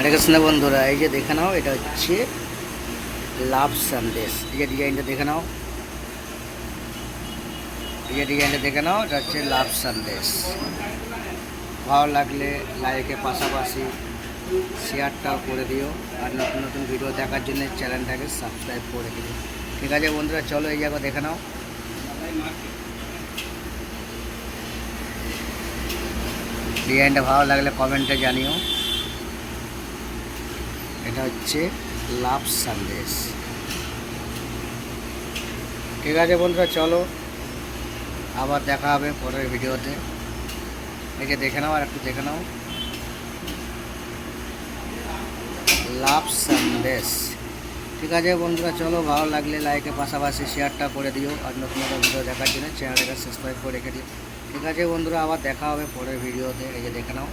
হরে কৃষ্ণ বন্ধুরা, এই যে দেখে নাও, এটা হচ্ছে লাভ সন্দেশ। এই যে ডিজাইনটা দেখে নাও, এটা হচ্ছে লাভ সন্দেশ। ভালো লাগলে লাইকের পাশাপাশি শেয়ারটাও করে দিও, আর নতুন নতুন ভিডিও দেখার জন্য চ্যানেলটাকে সাবস্ক্রাইব করে দিও। ঠিক আছে বন্ধুরা, চলো এই জায়গা দেখে নাও। ডিজাইনটা ভালো লাগলে কমেন্টে জানিও। এটা হচ্ছে লাভ সন্দেশ। ঠিক আছে বন্ধুরা, চলো আবার দেখা হবে পরের ভিডিওতে। এই যে দেখে নাও, আর একটু দেখে নাও, লাভ সন্দেশ। ঠিক আছে বন্ধুরা, চলো ভালো লাগলে লাইকের পাশাপাশি শেয়ারটা করে দিও, আর নতুন নতুন ভিডিও দেখার জন্য চ্যানেলটাকে সাবস্ক্রাইব করে রেখে দিও। ঠিক আছে বন্ধুরা, আবার দেখা হবে পরের ভিডিওতে। এই যে দেখে নাও।